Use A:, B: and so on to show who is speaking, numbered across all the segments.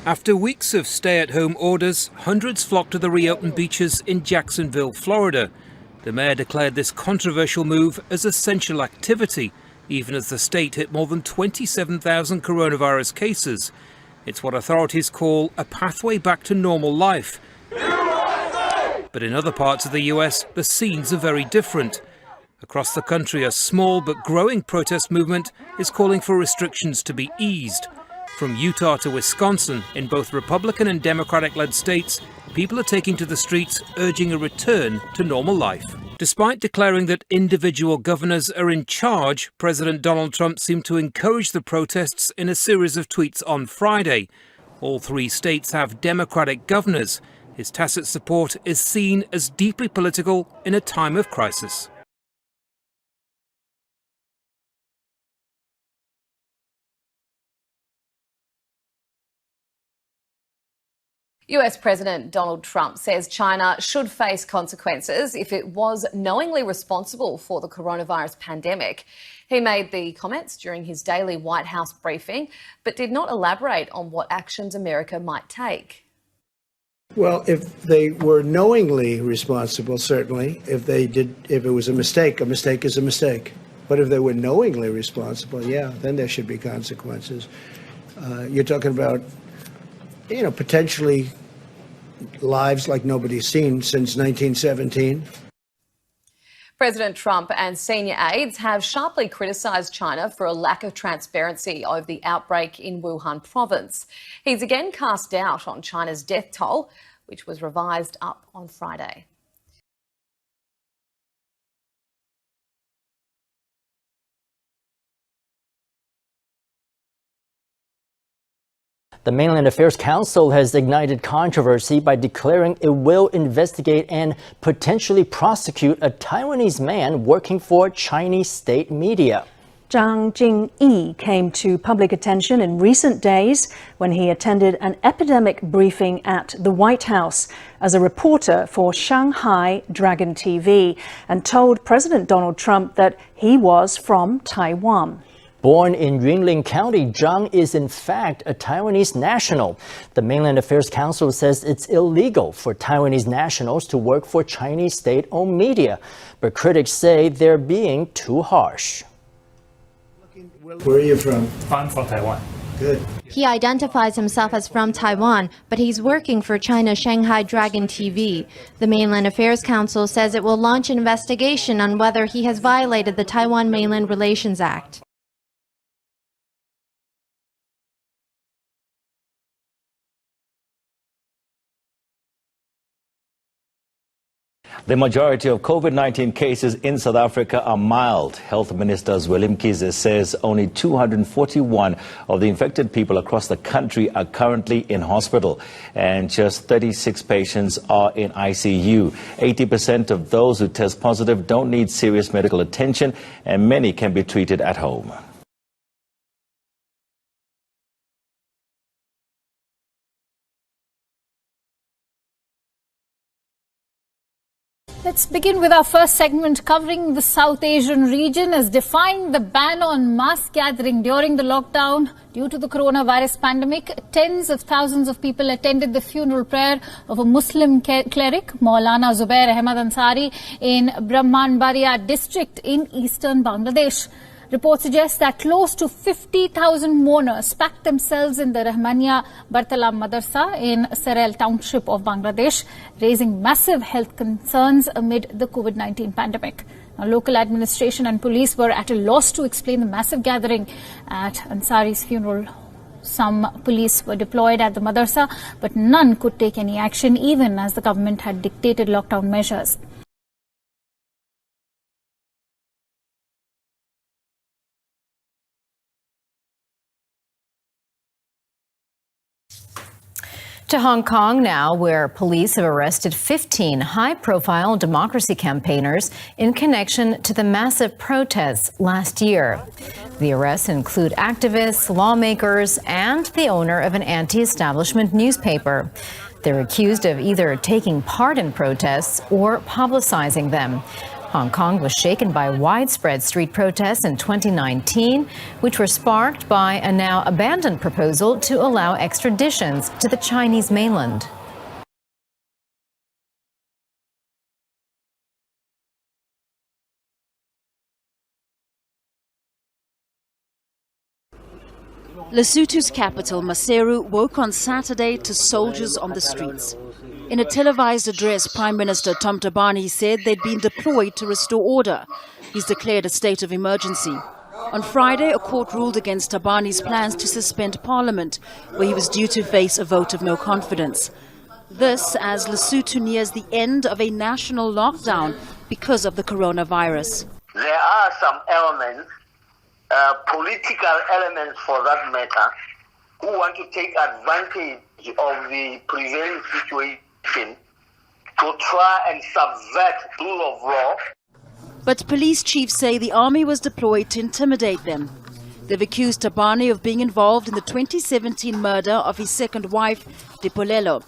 A: After weeks of stay-at-home orders, hundreds flocked to the reopened beaches in Jacksonville, Florida. The mayor declared this controversial move as essential activity, even as the state hit more than 27,000 coronavirus cases. It's what authorities call a pathway back to normal life. But in other parts of the US, the scenes are very different. Across the country, a small but growing protest movement is calling for restrictions to be eased. From Utah to Wisconsin, in both Republican and Democratic-led states, people are taking to the streets urging a return to normal life. Despite declaring that individual governors are in charge, President Donald Trump seemed to encourage the protests in a series of tweets on Friday. All three states have Democratic governors. His tacit support is seen as deeply political in a time of crisis.
B: US President Donald Trump says China should face consequences if it was knowingly responsible for the coronavirus pandemic. He made the comments during his daily White House briefing, but did not elaborate on what actions America might take.
C: Well, if they were knowingly responsible, certainly. If it was a mistake is a mistake. But if they were knowingly responsible, yeah, then there should be consequences. You're talking about, potentially lives like nobody's seen since 1917.
B: President Trump and senior aides have sharply criticised China for a lack of transparency over the outbreak in Wuhan province. He's again cast doubt on China's death toll, which was revised up on Friday.
D: The Mainland Affairs Council has ignited controversy by declaring it will investigate and potentially prosecute a Taiwanese man working for Chinese state media.
E: Zhang Jingyi came to public attention in recent days when he attended an epidemic briefing at the White House as a reporter for Shanghai Dragon TV and told President Donald Trump that he was from Taiwan.
D: Born in Yunlin County, Zhang is in fact a Taiwanese national. The Mainland Affairs Council says it's illegal for Taiwanese nationals to work for Chinese state-owned media, but critics say they're being too harsh.
C: Where are you from?
F: I'm from Taiwan.
C: Good.
G: He identifies himself as from Taiwan, but he's working for China's Shanghai Dragon TV. The Mainland Affairs Council says it will launch an investigation on whether he has violated the Taiwan Mainland Relations Act.
H: The majority of COVID-19 cases in South Africa are mild. Health Minister Zweli Mkhize says only 241 of the infected people across the country are currently in hospital, and just 36 patients are in ICU. 80% of those who test positive don't need serious medical attention, and many can be treated at home.
I: Let's begin with our first segment covering the South Asian region as defying the ban on mass gathering during the lockdown due to the coronavirus pandemic. Tens of thousands of people attended the funeral prayer of a Muslim cleric, Maulana Zubair Ahmad Ansari, in Brahmanbaria district in eastern Bangladesh. Reports suggest that close to 50,000 mourners packed themselves in the Rahmania Bartala Madrasa in Sarel township of Bangladesh, raising massive health concerns amid the COVID-19 pandemic. Now, local administration and police were at a loss to explain the massive gathering at Ansari's funeral. Some police were deployed at the madrasa, but none could take any action, even as the government had dictated lockdown measures.
J: To Hong Kong now, where police have arrested 15 high-profile democracy campaigners in connection to the massive protests last year. The arrests include activists, lawmakers, and the owner of an anti-establishment newspaper. They're accused of either taking part in protests or publicizing them. Hong Kong was shaken by widespread street protests in 2019, which were sparked by a now abandoned proposal to allow extraditions to the Chinese mainland.
F: Lesotho's capital, Maseru, woke on Saturday to soldiers on the streets. In a televised address, Prime Minister Tom Tabani said they'd been deployed to restore order. He's declared a state of emergency. On Friday, a court ruled against Tabani's plans to suspend Parliament, where he was due to face a vote of no confidence. This as Lesotho nears the end of a national lockdown because of the coronavirus.
K: There are some elements, political elements for that matter, who want to take advantage of the prevailing situation to try and subvert rule of law.
F: But police chiefs say the army was deployed to intimidate them. They've accused Tabani of being involved in the 2017 murder of his second wife, Dipolelo.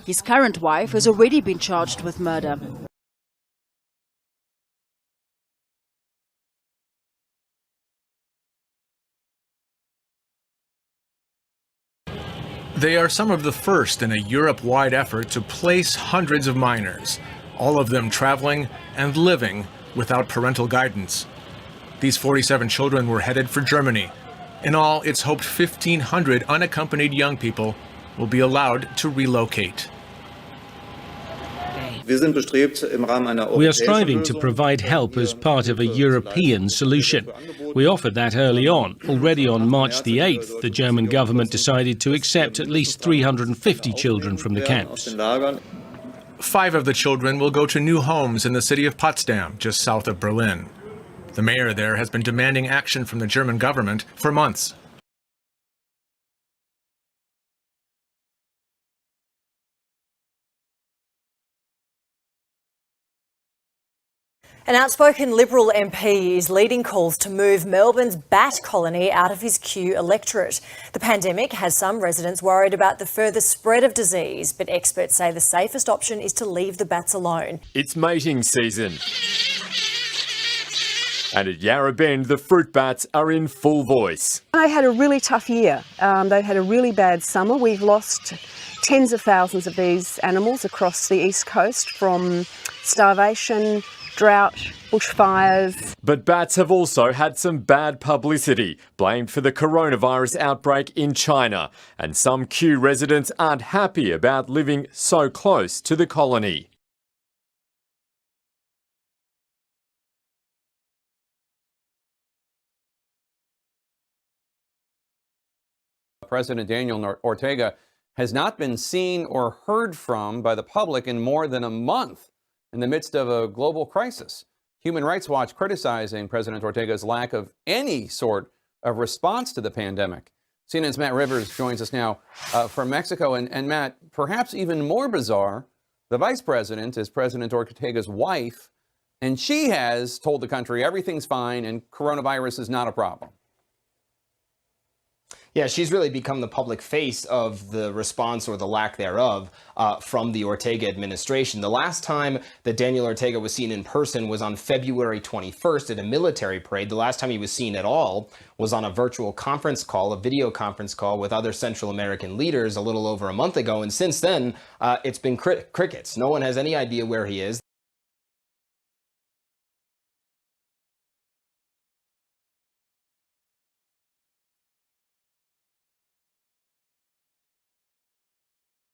F: His current wife has already been charged with murder.
L: They are some of the first in a Europe-wide effort to place hundreds of minors, all of them traveling and living without parental guidance. These 47 children were headed for Germany. In all, it's hoped 1,500 unaccompanied young people will be allowed to relocate.
M: We are striving to provide help as part of a European solution. We offered that early on. Already on March the 8th, the German government decided to accept at least 350 children from the camps.
L: 5 of the children will go to new homes in the city of Potsdam, just south of Berlin. The mayor there has been demanding action from the German government for months.
N: An outspoken Liberal MP is leading calls to move Melbourne's bat colony out of his Kew electorate. The pandemic has some residents worried about the further spread of disease, but experts say the safest option is to leave the bats alone.
O: It's mating season. And at Yarra Bend, the fruit bats are in full voice.
P: They had a really tough year. They've had a really bad summer. We've lost tens of thousands of these animals across the east coast from starvation, drought, bushfires.
O: But bats have also had some bad publicity, blamed for the coronavirus outbreak in China. And some Kew residents aren't happy about living so close to the colony.
Q: President Daniel Ortega has not been seen or heard from by the public in more than a month in the midst of a global crisis. Human Rights Watch criticizing President Ortega's lack of any sort of response to the pandemic. CNN's Matt Rivers joins us now from Mexico. And Matt, perhaps even more bizarre, the vice president is President Ortega's wife, and she has told the country everything's fine and coronavirus is not a problem.
R: Yeah, she's really become the public face of the response or the lack thereof from the Ortega administration. The last time that Daniel Ortega was seen in person was on February 21st at a military parade. The last time he was seen at all was on a virtual conference call, a video conference call with other Central American leaders a little over a month ago. And since then, it's been crickets. No one has any idea where he is.